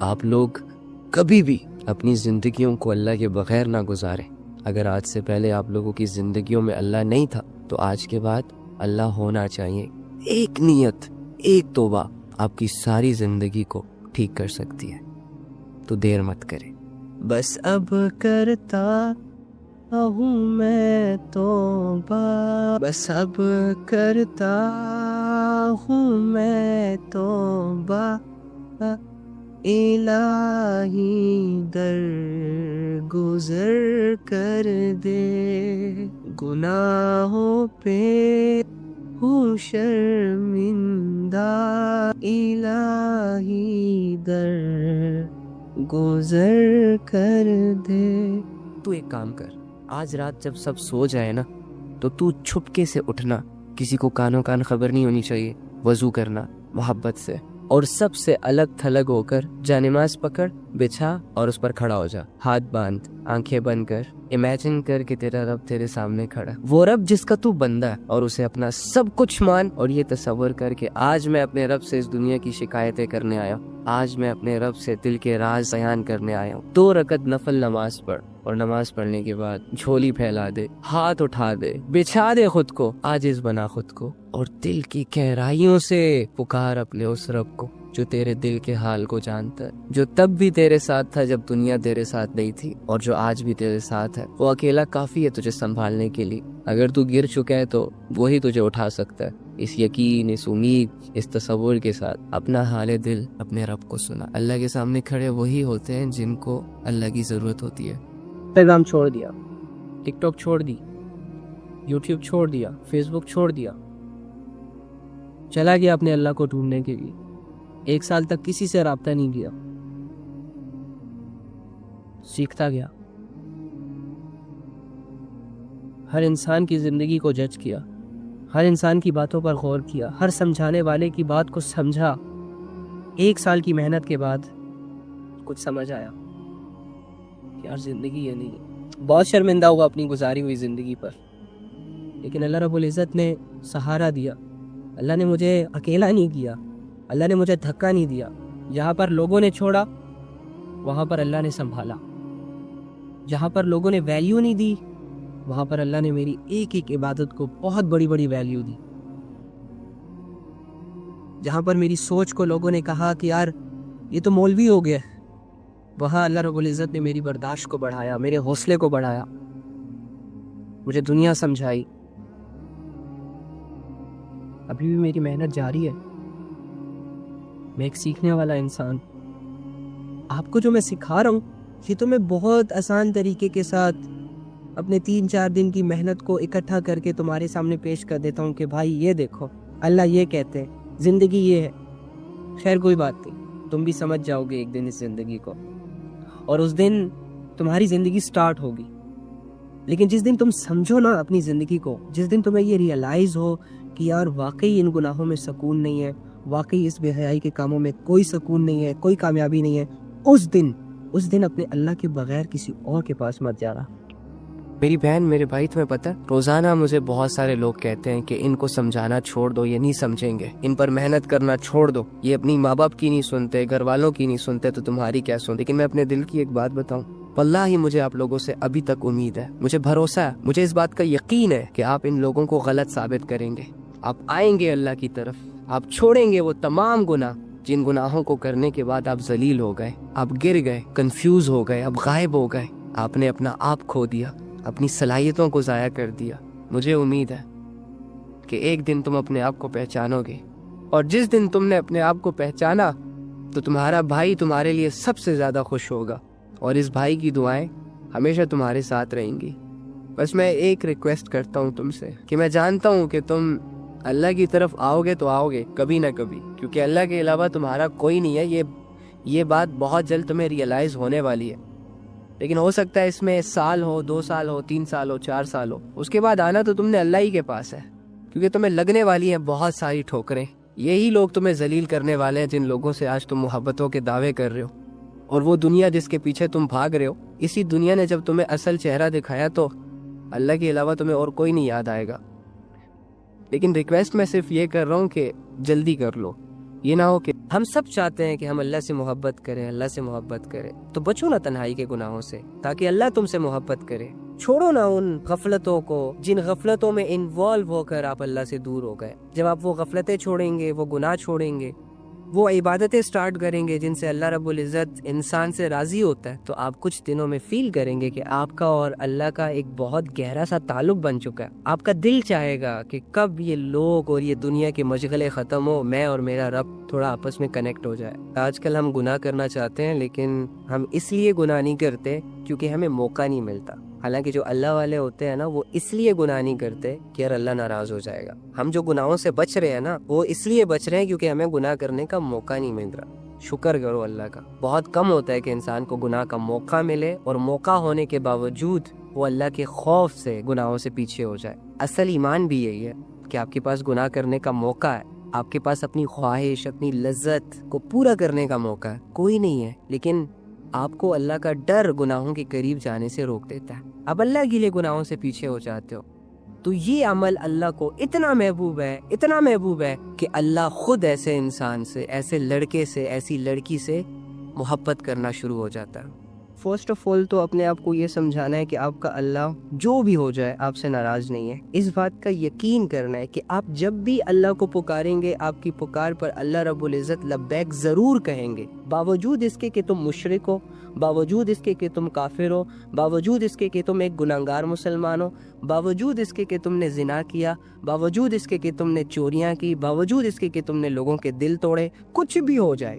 آپ لوگ کبھی بھی اپنی زندگیوں کو اللہ کے بغیر نہ گزاریں. اگر آج سے پہلے آپ لوگوں کی زندگیوں میں اللہ نہیں تھا تو آج کے بعد اللہ ہونا چاہیے. ایک نیت، ایک توبہ آپ کی ساری زندگی کو ٹھیک کر سکتی ہے. تو دیر مت کریں. بس اب کرتا ہوں میں توبہ، بس اب کرتا ہوں میں توبہ، الہی در گزر کر دے، گناہوں پہ ہوں شرمندہ، الہی در گزر کر دے. تو ایک کام کر، آج رات جب سب سو جائے نا تو چھپکے سے اٹھنا، کسی کو کانوں کان خبر نہیں ہونی چاہیے، وضو کرنا محبت سے، اور سب سے الگ تھلگ ہو کر جانماز پکڑ، بچھا اور اس پر کھڑا ہو جا. ہاتھ باندھ، آنکھیں بند کر، امیجن کر کہ تیرا رب تیرے سامنے کھڑا، وہ رب جس کا تو بندہ ہے، اور اسے اپنا سب کچھ مان. اور یہ تصور کر کہ آج میں اپنے رب سے اس دنیا کی شکایتیں کرنے آیا ہوں، آج میں اپنے رب سے دل کے راز بیان کرنے آیا ہوں. 2 رکعت نفل نماز پڑھ، اور نماز پڑھنے کے بعد جھولی پھیلا دے، ہاتھ اٹھا دے، بچھا دے خود کو، عاجز بنا خود کو، اور دل کی گہرائیوں سے پکار اپنے اس رب کو جو تیرے دل کے حال کو جانتا ہے، جو تب بھی تیرے ساتھ تھا جب دنیا تیرے ساتھ نہیں تھی، اور جو آج بھی تیرے ساتھ ہے. وہ اکیلا کافی ہے تجھے سنبھالنے کے لیے. اگر تو گر چکا ہے تو وہی تجھے اٹھا سکتا ہے. اس یقین، اس امید، اس تصور کے ساتھ اپنا حال دل اپنے رب کو سنا. اللہ کے سامنے کھڑے وہی ہوتے ہیں جن کو اللہ کی ضرورت ہوتی ہے. انسٹاگرام چھوڑ دیا، ٹک ٹاک چھوڑ دی، یوٹیوب چھوڑ دیا، فیس بک چھوڑ دیا، چلا گیا اپنے اللہ کو ڈھونڈنے کے لیے. 1 سال تک کسی سے رابطہ نہیں کیا، سیکھتا گیا. ہر انسان کی زندگی کو جج کیا، ہر انسان کی باتوں پر غور کیا، ہر سمجھانے والے کی بات کو سمجھا. 1 سال کی محنت کے بعد کچھ سمجھ آیا، یار زندگی یہ نہیں. بہت شرمندہ ہوا اپنی گزاری ہوئی زندگی پر، لیکن اللہ رب العزت نے سہارا دیا. اللہ نے مجھے اکیلا نہیں کیا، اللہ نے مجھے دھکا نہیں دیا. جہاں پر لوگوں نے چھوڑا وہاں پر اللہ نے سنبھالا، جہاں پر لوگوں نے ویلیو نہیں دی وہاں پر اللہ نے میری ایک ایک عبادت کو بہت بڑی بڑی ویلیو دی. جہاں پر میری سوچ کو لوگوں نے کہا کہ یار یہ تو مولوی ہو گیا، وہاں اللہ رب العزت نے میری برداشت کو بڑھایا، میرے حوصلے کو بڑھایا، مجھے دنیا سمجھائی. ابھی بھی میری محنت جاری ہے. میں ایک سیکھنے والا انسان. آپ کو جو میں سکھا رہا ہوں یہ تو میں بہت آسان طریقے کے ساتھ اپنے 3-4 دن کی محنت کو اکٹھا کر کے تمہارے سامنے پیش کر دیتا ہوں کہ بھائی یہ دیکھو، اللہ یہ کہتے ہیں، زندگی یہ ہے. خیر کوئی بات نہیں، تم بھی سمجھ جاؤ گے ایک دن اس زندگی کو، اور اس دن تمہاری زندگی سٹارٹ ہوگی. لیکن جس دن تم سمجھو نا اپنی زندگی کو، جس دن تمہیں یہ ریئلائز ہو کہ یار واقعی ان گناہوں میں سکون نہیں ہے، واقعی اس بے حیائی کے کاموں میں کوئی سکون نہیں ہے، کوئی کامیابی نہیں ہے، اس دن اپنے اللہ کے بغیر کسی اور کے پاس مت جانا. میری بہن، میرے بھائی، تمہیں پتہ روزانہ مجھے بہت سارے لوگ کہتے ہیں کہ ان کو سمجھانا چھوڑ دو، یہ نہیں سمجھیں گے، ان پر محنت کرنا چھوڑ دو، یہ اپنی ماں باپ کی نہیں سنتے، گھر والوں کی نہیں سنتے، تو تمہاری کیا سنتے. لیکن میں اپنے دل کی ایک بات بتاؤں، واللہ ہی مجھے آپ لوگوں سے ابھی تک امید ہے، مجھے بھروسہ ہے، مجھے اس بات کا یقین ہے کہ آپ ان لوگوں کو غلط ثابت کریں گے. آپ آئیں گے اللہ کی طرف، آپ چھوڑیں گے وہ تمام گناہ جن گناہوں کو کرنے کے بعد آپ ذلیل ہو گئے، آپ گر گئے، کنفیوز ہو گئے، آپ غائب ہو گئے، آپ نے اپنا آپ کھو دیا، اپنی صلاحیتوں کو ضائع کر دیا. مجھے امید ہے کہ ایک دن تم اپنے آپ کو پہچانو گے، اور جس دن تم نے اپنے آپ کو پہچانا تو تمہارا بھائی تمہارے لیے سب سے زیادہ خوش ہوگا، اور اس بھائی کی دعائیں ہمیشہ تمہارے ساتھ رہیں گی. بس میں ایک ریکویسٹ کرتا ہوں تم سے کہ میں جانتا ہوں کہ تم اللہ کی طرف آؤ گے تو آؤ گے کبھی نہ کبھی، کیونکہ اللہ کے علاوہ تمہارا کوئی نہیں ہے. یہ بات بہت جلد تمہیں ریئلائز ہونے والی ہے. لیکن ہو سکتا ہے اس میں 1 سال ہو، 2 سال ہو، 3 سال ہو، 4 سال ہو. اس کے بعد آنا تو تم نے اللہ ہی کے پاس ہے، کیونکہ تمہیں لگنے والی ہیں بہت ساری ٹھوکریں. یہی لوگ تمہیں ذلیل کرنے والے ہیں جن لوگوں سے آج تم محبتوں کے دعوے کر رہے ہو. اور وہ دنیا جس کے پیچھے تم بھاگ رہے ہو، اسی دنیا نے جب تمہیں اصل چہرہ دکھایا تو اللہ کے علاوہ تمہیں اور کوئی نہیں یاد آئے گا. لیکن ریکویسٹ میں صرف یہ کر رہا ہوں کہ جلدی کر لو. یہ نہ ہو کہ ہم سب چاہتے ہیں کہ ہم اللہ سے محبت کریں، اللہ سے محبت کریں، تو بچو نا تنہائی کے گناہوں سے تاکہ اللہ تم سے محبت کرے۔ چھوڑو نا ان غفلتوں کو جن غفلتوں میں انوالو ہو کر آپ اللہ سے دور ہو گئے۔ جب آپ وہ غفلتیں چھوڑیں گے، وہ گناہ چھوڑیں گے، وہ عبادتیں سٹارٹ کریں گے جن سے اللہ رب العزت انسان سے راضی ہوتا ہے، تو آپ کچھ دنوں میں فیل کریں گے کہ آپ کا اور اللہ کا ایک بہت گہرا سا تعلق بن چکا ہے۔ آپ کا دل چاہے گا کہ کب یہ لوگ اور یہ دنیا کے مشغلے ختم ہو، میں اور میرا رب تھوڑا آپس میں کنیکٹ ہو جائے۔ آج کل ہم گناہ کرنا چاہتے ہیں لیکن ہم اس لیے گناہ نہیں کرتے کیونکہ ہمیں موقع نہیں ملتا۔ حالانکہ جو اللہ والے ہوتے ہیں نا، وہ اس لیے گناہ نہیں کرتے کہ یار اللہ ناراض ہو جائے گا۔ ہم جو گناہوں سے بچ رہے ہیں نا، وہ اس لیے بچ رہے ہیں کیونکہ ہمیں گناہ کرنے کا موقع نہیں مل رہا۔ شکر کرو اللہ کا۔ بہت کم ہوتا ہے کہ انسان کو گناہ کا موقع ملے اور موقع ہونے کے باوجود وہ اللہ کے خوف سے گناہوں سے پیچھے ہو جائے۔ اصل ایمان بھی یہی ہے کہ آپ کے پاس گناہ کرنے کا موقع ہے، آپ کے پاس اپنی خواہش، اپنی لذت کو پورا کرنے کا موقع ہے، کوئی نہیں ہے، لیکن آپ کو اللہ کا ڈر گناہوں کے قریب جانے سے روک دیتا ہے۔ اب اللہ کے لیے گناہوں سے پیچھے ہو جاتے ہو، تو یہ عمل اللہ کو اتنا محبوب ہے، اتنا محبوب ہے کہ اللہ خود ایسے انسان سے، ایسے لڑکے سے، ایسی لڑکی سے محبت کرنا شروع ہو جاتا ہے۔ فرسٹ آف آل تو اپنے آپ کو یہ سمجھانا ہے کہ آپ کا اللہ جو بھی ہو جائے آپ سے ناراض نہیں ہے۔ اس بات کا یقین کرنا ہے کہ آپ جب بھی اللہ کو پکاریں گے، آپ کی پکار پر اللہ رب العزت لبیک ضرور کہیں گے، باوجود اس کے کہ تم مشرک ہو، باوجود اس کے کہ تم کافر ہو، باوجود اس کے کہ تم ایک گناہگار مسلمان ہو، باوجود اس کے کہ تم نے زنا کیا، باوجود اس کے کہ تم نے چوریاں کی، باوجود اس کے کہ تم نے لوگوں کے دل توڑے، کچھ بھی ہو جائے،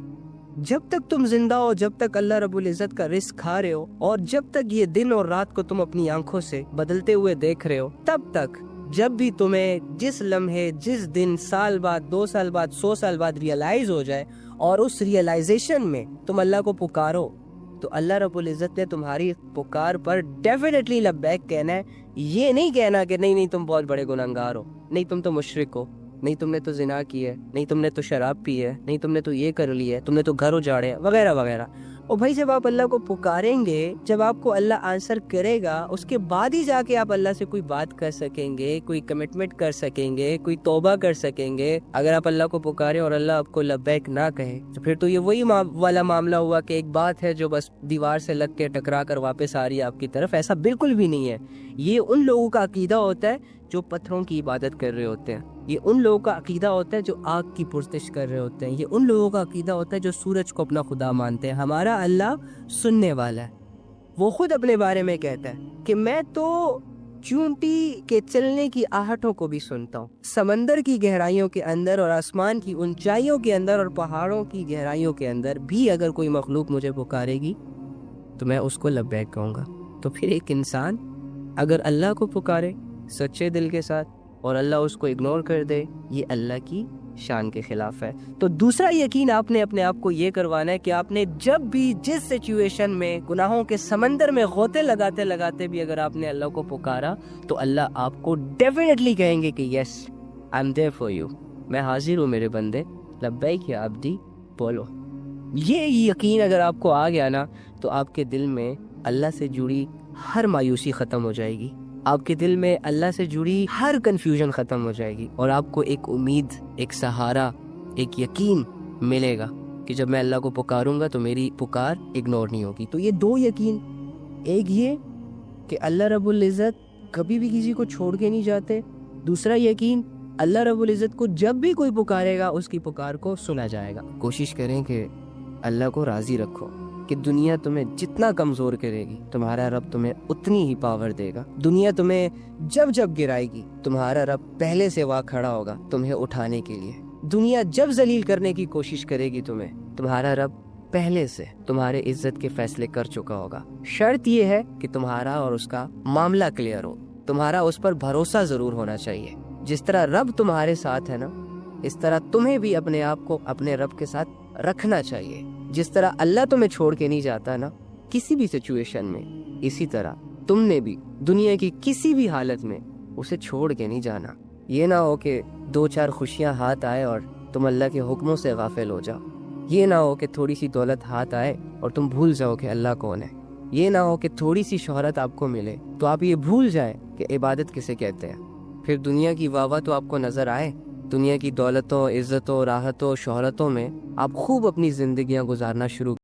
جب تک تم زندہ ہو، جب تک اللہ رب العزت کا رزق کھا رہے ہو، اور جب تک یہ دن اور رات کو تم اپنی آنکھوں سے بدلتے ہوئے دیکھ رہے ہو، تب تک جب بھی تمہیں جس لمحے، جس دن، سال بعد، 2 سال بعد، 100 سال بعد ریئلائز ہو جائے اور اس ریئلائزیشن میں تم اللہ کو پکارو، تو اللہ رب العزت نے تمہاری پکار پر ڈیفینیٹلی لبیک کہنا ہے۔ یہ نہیں کہنا کہ نہیں تم بہت بڑے گناہگار ہو، نہیں تم تو مشرک ہو، نہیں تم نے تو زنا کی ہے، نہیں تم نے تو شراب پی ہے، نہیں تم نے تو یہ کر لی ہے، تم نے تو گھر اجاڑے ہیں، وغیرہ وغیرہ۔ اور بھائی جب آپ اللہ کو پکاریں گے، جب آپ کو اللہ آنسر کرے گا، اس کے بعد ہی جا کے آپ اللہ سے کوئی بات کر سکیں گے، کوئی کمٹمنٹ کر سکیں گے، کوئی توبہ کر سکیں گے۔ اگر آپ اللہ کو پکاریں اور اللہ آپ کو لبیک نہ کہے تو پھر تو یہ وہی والا معاملہ ہوا کہ ایک بات ہے جو بس دیوار سے لگ کے ٹکرا کر واپس آ رہی ہے آپ کی طرف۔ ایسا بالکل بھی نہیں ہے۔ یہ ان لوگوں کا عقیدہ ہوتا ہے جو پتھروں کی عبادت کر رہے ہوتے ہیں، یہ ان لوگوں کا عقیدہ ہوتا ہے جو آگ کی پرستش کر رہے ہوتے ہیں، یہ ان لوگوں کا عقیدہ ہوتا ہے جو سورج کو اپنا خدا مانتے ہیں۔ ہمارا اللہ سننے والا ہے، وہ خود اپنے بارے میں کہتا ہے کہ میں تو چونٹی کے چلنے کی آہٹوں کو بھی سنتا ہوں، سمندر کی گہرائیوں کے اندر اور آسمان کی اونچائیوں کے اندر اور پہاڑوں کی گہرائیوں کے اندر بھی اگر کوئی مخلوق مجھے پکارے گی تو میں اس کو لبیک کہوں گا۔ تو پھر ایک انسان اگر اللہ کو پکارے سچے دل کے ساتھ اور اللہ اس کو اگنور کر دے، یہ اللہ کی شان کے خلاف ہے۔ تو دوسرا یقین آپ نے اپنے آپ کو یہ کروانا ہے کہ آپ نے جب بھی جس سچویشن میں گناہوں کے سمندر میں غوطے لگاتے لگاتے بھی اگر آپ نے اللہ کو پکارا تو اللہ آپ کو ڈیفینیٹلی کہیں گے کہ yes I am there for you, میں حاضر ہوں میرے بندے، لبیک یا عبدی، بولو۔ یہ یقین اگر آپ کو آ گیا نا تو آپ کے دل میں اللہ سے جڑی ہر مایوسی ختم ہو جائے گی، آپ کے دل میں اللہ سے جڑی ہر کنفیوژن ختم ہو جائے گی، اور آپ کو ایک امید، ایک سہارا، ایک یقین ملے گا کہ جب میں اللہ کو پکاروں گا تو میری پکار اگنور نہیں ہوگی۔ تو یہ 2 یقین، ایک یہ کہ اللہ رب العزت کبھی بھی کسی کو چھوڑ کے نہیں جاتے، دوسرا یقین اللہ رب العزت کو جب بھی کوئی پکارے گا اس کی پکار کو سنا جائے گا۔ کوشش کریں کہ اللہ کو راضی رکھو کہ دنیا تمہیں جتنا کمزور کرے گی تمہارا رب تمہیں اتنی ہی پاور دے گا۔ دنیا تمہیں جب جب گرائے گی تمہارا رب پہلے سے وہاں کھڑا ہوگا تمہیں اٹھانے کے لیے۔ دنیا جب ذلیل کرنے کی کوشش کرے گی تمہارا رب پہلے سے تمہارے عزت کے فیصلے کر چکا ہوگا۔ شرط یہ ہے کہ تمہارا اور اس کا معاملہ کلیئر ہو، تمہارا اس پر بھروسہ ضرور ہونا چاہیے۔ جس طرح رب تمہارے ساتھ ہے نا، اس طرح تمہیں بھی اپنے آپ کو اپنے رب کے ساتھ رکھنا چاہیے۔ جس طرح اللہ تمہیں چھوڑ کے نہیں جاتا نا کسی بھی سچویشن میں، اسی طرح تم نے بھی دنیا کی کسی بھی حالت میں اسے چھوڑ کے نہیں جانا۔ یہ نہ ہو کہ 2-4 خوشیاں ہاتھ آئے اور تم اللہ کے حکموں سے غافل ہو جاؤ، یہ نہ ہو کہ تھوڑی سی دولت ہاتھ آئے اور تم بھول جاؤ کہ اللہ کون ہے، یہ نہ ہو کہ تھوڑی سی شہرت آپ کو ملے تو آپ یہ بھول جائیں کہ عبادت کسے کہتے ہیں۔ پھر دنیا کی واہ واہ تو آپ کو نظر آئے، دنیا کی دولتوں، عزتوں، راحتوں، شہرتوں میں آپ خوب اپنی زندگیاں گزارنا شروع